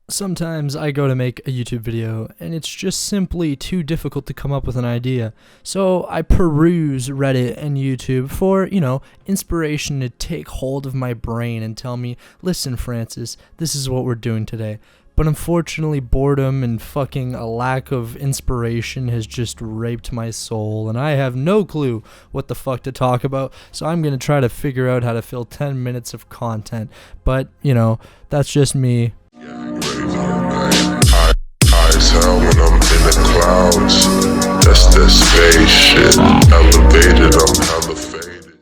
Sometimes I go to make a YouTube video and it's just simply too difficult to come up with an idea. So I peruse Reddit and YouTube for, inspiration to take hold of my brain and tell me, listen, Francis, this is what we're doing today. But unfortunately, boredom and fucking a lack of inspiration has just raped my soul, and I have no clue what the fuck to talk about, so I'm gonna try to figure out how to fill 10 minutes of content. But, that's just me. High as hell when I'm in the clouds. That's that space shit. Elevated, I'm hella faded.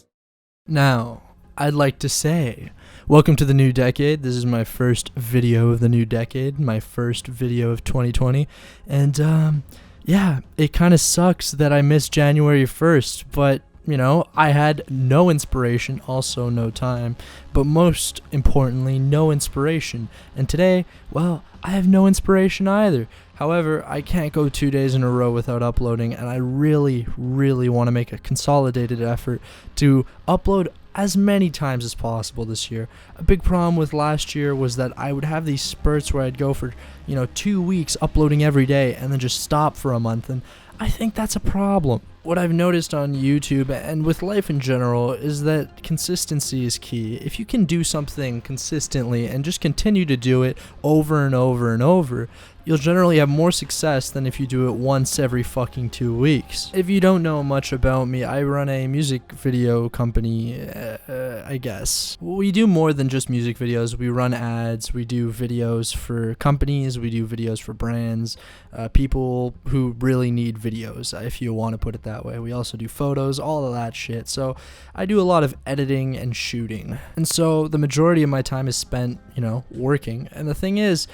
Now, I'd like to say, welcome to the new decade. This is my first video of the new decade, my first video of 2020, and yeah, it kind of sucks that I missed January 1st, but I had no inspiration, also no time, but most importantly, no inspiration. And today, well, I have no inspiration either. However, I can't go 2 days in a row without uploading, and I really, really want to make a consolidated effort to upload as many times as possible this year. A big problem with last year was that I would have these spurts where I'd go for, 2 weeks uploading every day and then just stop for a month, and I think that's a problem. What I've noticed on YouTube and with life in general is that consistency is key. If you can do something consistently and just continue to do it over and over and over, you'll generally have more success than if you do it once every fucking 2 weeks. If you don't know much about me, I run a music video company, I guess. We do more than just music videos. We run ads, we do videos for companies, we do videos for brands, people who really need videos, if you want to put it that way. We also do photos, all of that shit. So I do a lot of editing and shooting. And so the majority of my time is spent, working. And the thing is,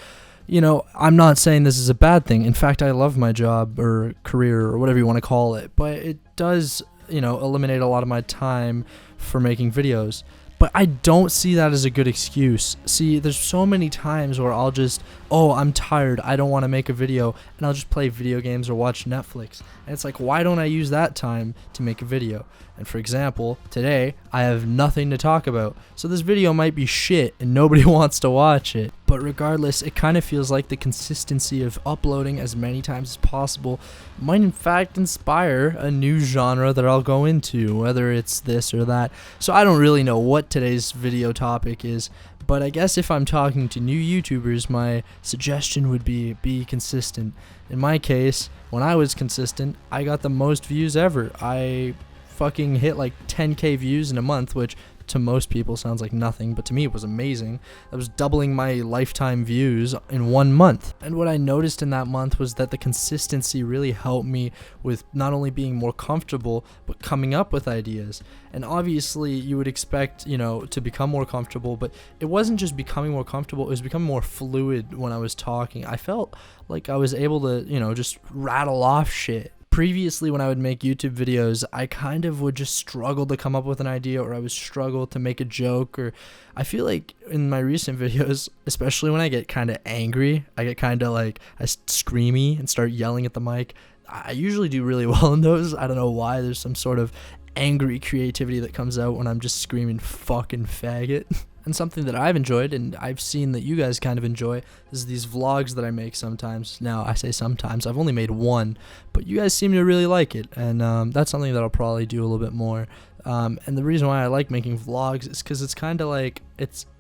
I'm not saying this is a bad thing. In fact, I love my job or career or whatever you want to call it, but it does, eliminate a lot of my time for making videos. But I don't see that as a good excuse. See, there's so many times where I'll just, I'm tired, I don't want to make a video, and I'll just play video games or watch Netflix. And it's like, why don't I use that time to make a video? And for example, today, I have nothing to talk about. So this video might be shit and nobody wants to watch it. But regardless, it kind of feels like the consistency of uploading as many times as possible might in fact inspire a new genre that I'll go into, whether it's this or that. So I don't really know what today's video topic is, but I guess if I'm talking to new YouTubers, my suggestion would be consistent. In my case, when I was consistent, I got the most views ever. I fucking hit like 10k views in a month, which to most people sounds like nothing, but to me it was amazing. That was doubling my lifetime views in 1 month. And what I noticed in that month was that the consistency really helped me with not only being more comfortable, but coming up with ideas. And obviously you would expect, to become more comfortable, but it wasn't just becoming more comfortable, it was becoming more fluid when I was talking. I felt like I was able to, just rattle off shit. Previously, when I would make YouTube videos, I kind of would just struggle to come up with an idea, or I would struggle to make a joke, or I feel like in my recent videos, especially when I get kind of angry, I get kind of like screamy and start yelling at the mic. I usually do really well in those. I don't know why. There's some sort of angry creativity that comes out when I'm just screaming fucking faggot. And something that I've enjoyed, and I've seen that you guys kind of enjoy, is these vlogs that I make sometimes. Now, I say sometimes, I've only made one, but you guys seem to really like it, and that's something that I'll probably do a little bit more. And the reason why I like making vlogs is because it's kind of like,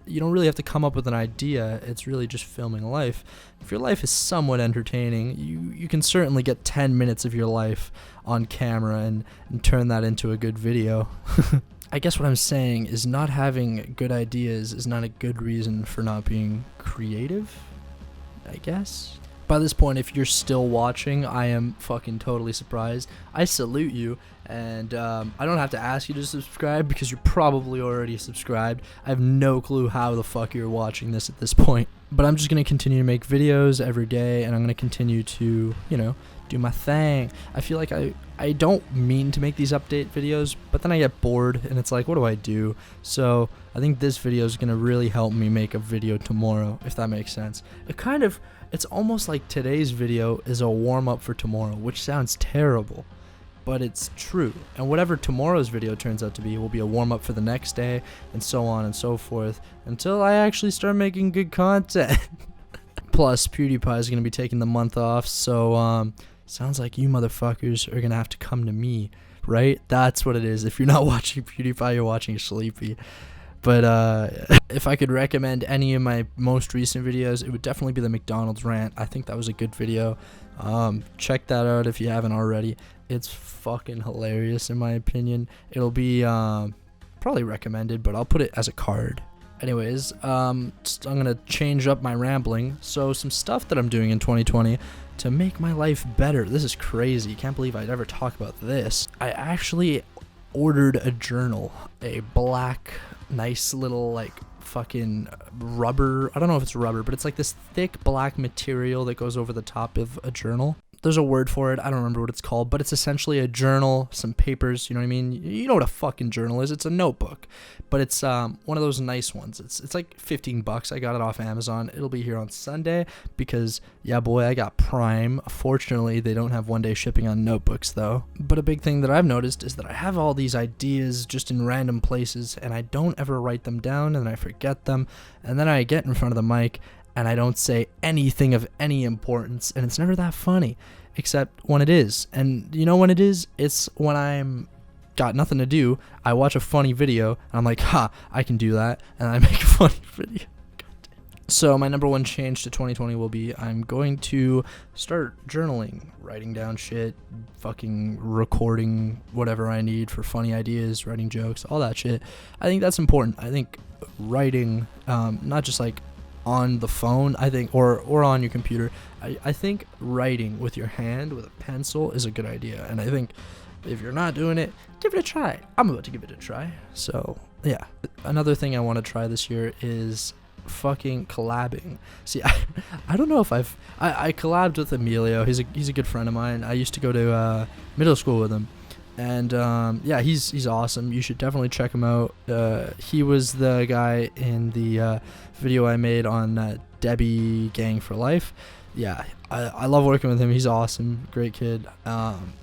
you don't really have to come up with an idea, it's really just filming life. If your life is somewhat entertaining, you can certainly get 10 minutes of your life on camera and turn that into a good video. I guess what I'm saying is not having good ideas is not a good reason for not being creative, I guess. By this point, if you're still watching, I am fucking totally surprised. I salute you, and I don't have to ask you to subscribe because you're probably already subscribed. I have no clue how the fuck you're watching this at this point. But I'm just going to continue to make videos every day, and I'm going to continue to, do my thing. I feel like I don't mean to make these update videos, but then I get bored and it's like, what do I do? So I think this video is gonna really help me make a video tomorrow, if that makes sense. It's almost like today's video is a warm-up for tomorrow, which sounds terrible, but it's true. And whatever tomorrow's video turns out to be will be a warm-up for the next day, and so on and so forth, until I actually start making good content. Plus, PewDiePie is going to be taking the month off, so sounds like you motherfuckers are going to have to come to me, right? That's what it is. If you're not watching PewDiePie, you're watching Sleepy. But if I could recommend any of my most recent videos, it would definitely be the McDonald's rant. I think that was a good video. Check that out if you haven't already. It's fucking hilarious in my opinion. It'll be probably recommended, but I'll put it as a card. Anyways, I'm gonna change up my rambling. So some stuff that I'm doing in 2020 to make my life better. This is crazy. Can't believe I'd ever talk about this. I actually ordered a journal, a black, nice little like fucking rubber. I don't know if it's rubber, but it's like this thick black material that goes over the top of a journal. There's a word for it. I don't remember what it's called, but it's essentially a journal, some papers, you know what I mean? You know what a fucking journal is. It's a notebook, but it's one of those nice ones. It's like $15. I got it off Amazon. It'll be here on Sunday because, yeah, boy, I got Prime. Fortunately, they don't have one-day shipping on notebooks, though. But a big thing that I've noticed is that I have all these ideas just in random places, and I don't ever write them down, and then I forget them, and then I get in front of the mic, and I don't say anything of any importance, and it's never that funny, except when it is. And you know when it is? It's when I'm got nothing to do, I watch a funny video, and I'm like, ha, I can do that, and I make a funny video. So my number one change to 2020 will be I'm going to start journaling, writing down shit, fucking recording whatever I need for funny ideas, writing jokes, all that shit. I think that's important. I think writing, not just like on the phone, I think, or on your computer. I think writing with your hand, with a pencil, is a good idea. And I think if you're not doing it, give it a try. I'm about to give it a try. So, yeah. Another thing I want to try this year is fucking collabing. See, I don't know if I collabed with Emilio. He's a good friend of mine. I used to go to middle school with him. And yeah, he's awesome. You should definitely check him out. He was the guy in the video I made on Debbie Gang for Life. Yeah, I love working with him. He's awesome, great kid.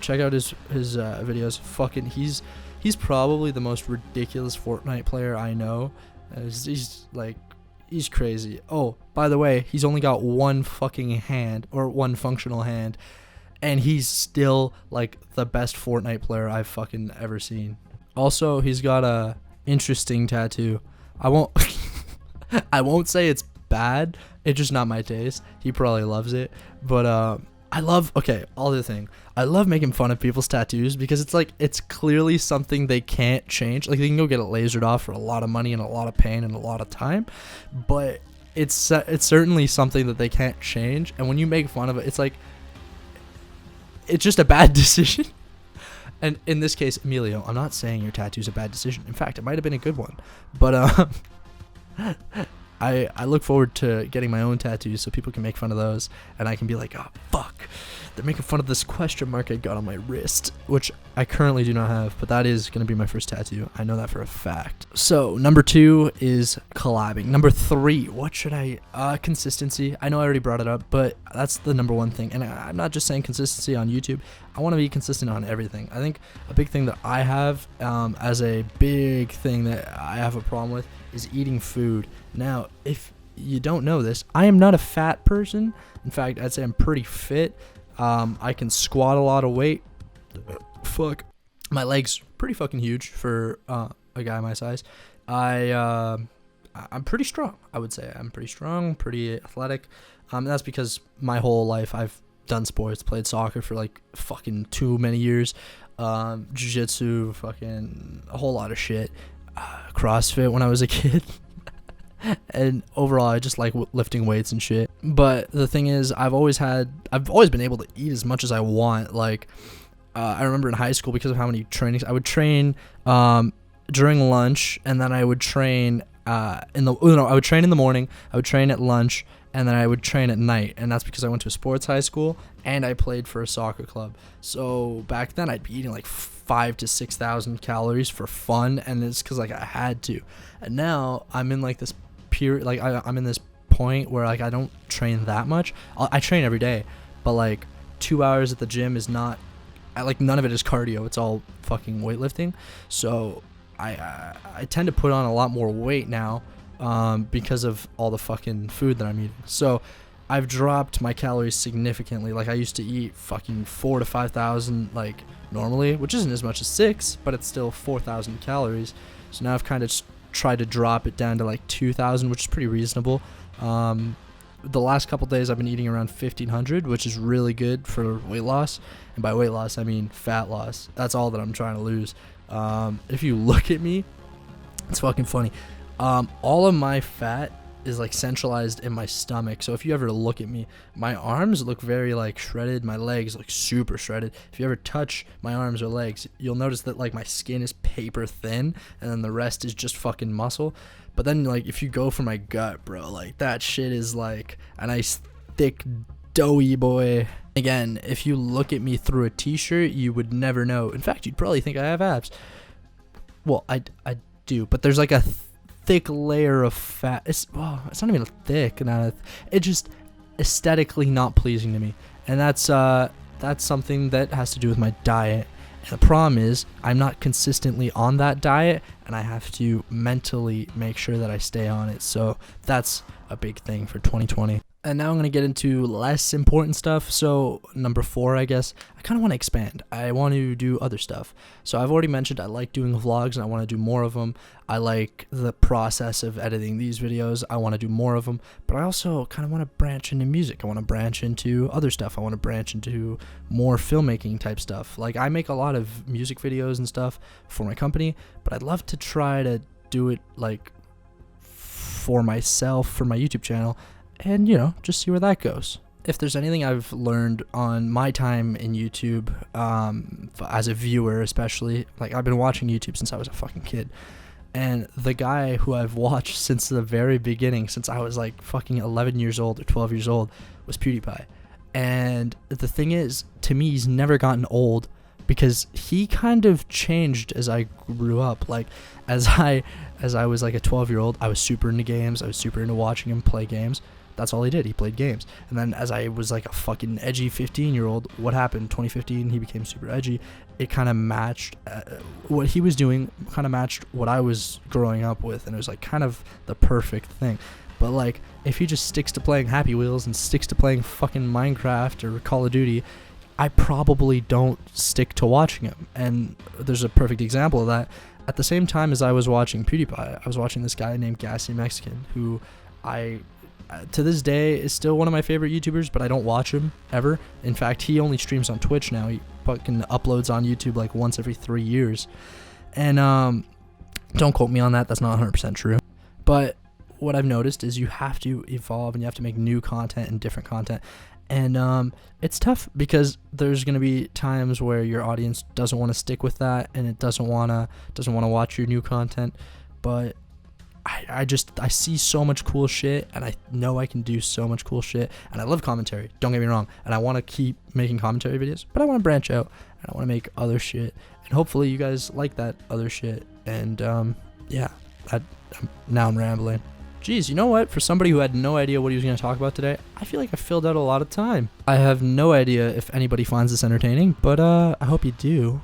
Check out his videos. Fucking, he's probably the most ridiculous Fortnite player I know. He's crazy. Oh, by the way, he's only got one fucking hand, or one functional hand. And he's still, like, the best Fortnite player I've fucking ever seen. Also, he's got a interesting tattoo. I won't say it's bad. It's just not my taste. He probably loves it. But, I love making fun of people's tattoos because it's clearly something they can't change. Like, they can go get it lasered off for a lot of money and a lot of pain and a lot of time. But it's certainly something that they can't change. And when you make fun of it, it's like, it's just a bad decision. And in this case, Emilio, I'm not saying your tattoo's a bad decision. In fact, it might have been a good one. But I look forward to getting my own tattoos so people can make fun of those. And I can be like, oh, fuck. They're making fun of this question mark I got on my wrist, which I currently do not have, but that is going to be my first tattoo. I know that for a fact. So, number 2 is collabing. Number 3, what should I... consistency. I know I already brought it up, but that's the number one thing. And I'm not just saying consistency on YouTube. I want to be consistent on everything. I think a big thing that I have, as a big thing that I have a problem with, is eating food. Now, if you don't know this, I am not a fat person. In fact, I'd say I'm pretty fit. I can squat a lot of weight. Fuck. My legs pretty fucking huge for a guy my size. I'm pretty strong, I would say. I'm pretty strong, pretty athletic. That's because my whole life I've done sports, played soccer for like fucking too many years. Jiu-jitsu, fucking a whole lot of shit. CrossFit when I was a kid. And overall, I just like lifting weights and shit. But the thing is, I've always been able to eat as much as I want. Like, I remember in high school, because of how many trainings I would train during lunch, and then I would train I would train in the morning, I would train at lunch, and then I would train at night. And that's because I went to a sports high school and I played for a soccer club. So back then I'd be eating like 5,000 to 6,000 calories for fun, and it's because like I had to. And now I'm in like this period, like I'm in this point where like I don't train that much. I train every day, but like 2 hours at the gym is not, like none of it is cardio. It's all fucking weightlifting. So I tend to put on a lot more weight now because of all the fucking food that I'm eating. So I've dropped my calories significantly. Like, I used to eat fucking 4,000 to 5,000 like normally, which isn't as much as 6, but it's still 4,000 calories. So now I've kind of tried to drop it down to like 2,000, which is pretty reasonable. The last couple days I've been eating around 1,500, which is really good for weight loss. And by weight loss, I mean fat loss. That's all that I'm trying to lose. If you look at me, it's fucking funny. All of my fat is like centralized in my stomach. So if you ever look at me, my arms look very like shredded. My legs look super shredded. If you ever touch my arms or legs, you'll notice that like my skin is paper thin and then the rest is just fucking muscle. But then like if you go for my gut, bro, like that shit is like a nice thick doughy boy. Again, if you look at me through a t-shirt, you would never know. In fact, you'd probably think I have abs. Well, I do, but there's like a thick layer of fat. It's not even thick. It's just aesthetically not pleasing to me, and that's something that has to do with my diet. And the problem is I'm not consistently on that diet, and I have to mentally make sure that I stay on it. So that's a big thing for 2020. And now I'm going to get into less important stuff. So number 4, I guess, I kind of want to expand. I want to do other stuff. So I've already mentioned I like doing vlogs and I want to do more of them. I like the process of editing these videos. I want to do more of them. But I also kind of want to branch into music. I want to branch into other stuff. I want to branch into more filmmaking type stuff. Like, I make a lot of music videos and stuff for my company, but I'd love to try to do it like for myself, for my YouTube channel. And, you know, just see where that goes. If there's anything I've learned on my time in YouTube, as a viewer especially, like, I've been watching YouTube since I was a fucking kid. And the guy who I've watched since the very beginning, since I was like fucking 11 years old or 12 years old, was PewDiePie. And the thing is, to me, he's never gotten old because he kind of changed as I grew up. Like, as I was like a 12-year-old, I was super into games. I was super into watching him play games. That's all he did. He played games. And then as I was like a fucking edgy 15-year-old, what happened? 2015, he became super edgy. It kind of matched what he was doing, kind of matched what I was growing up with. And it was like kind of the perfect thing. But like, if he just sticks to playing Happy Wheels and sticks to playing fucking Minecraft or Call of Duty, I probably don't stick to watching him. And there's a perfect example of that. At the same time as I was watching PewDiePie, I was watching this guy named Gassy Mexican, who to this day is still one of my favorite YouTubers, but I don't watch him ever. In fact, he only streams on Twitch now. He fucking uploads on YouTube like once every 3 years. And don't quote me on that. That's not 100% true. But what I've noticed is you have to evolve and you have to make new content and different content. And it's tough because there's going to be times where your audience doesn't want to stick with that and it doesn't want to watch your new content. But I see so much cool shit, and I know I can do so much cool shit, and I love commentary, don't get me wrong, and I want to keep making commentary videos, but I want to branch out, and I want to make other shit, and hopefully you guys like that other shit. And yeah, now I'm rambling. Jeez, you know what? For somebody who had no idea what he was going to talk about today, I feel like I filled out a lot of time. I have no idea if anybody finds this entertaining, but I hope you do.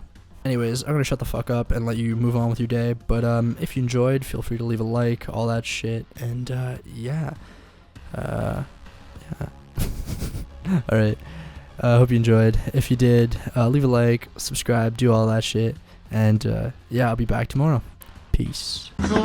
Anyways, I'm going to shut the fuck up and let you move on with your day. But if you enjoyed, feel free to leave a like, all that shit. And yeah. Yeah. All right. I hope you enjoyed. If you did, leave a like, subscribe, do all that shit. And yeah, I'll be back tomorrow. Peace. No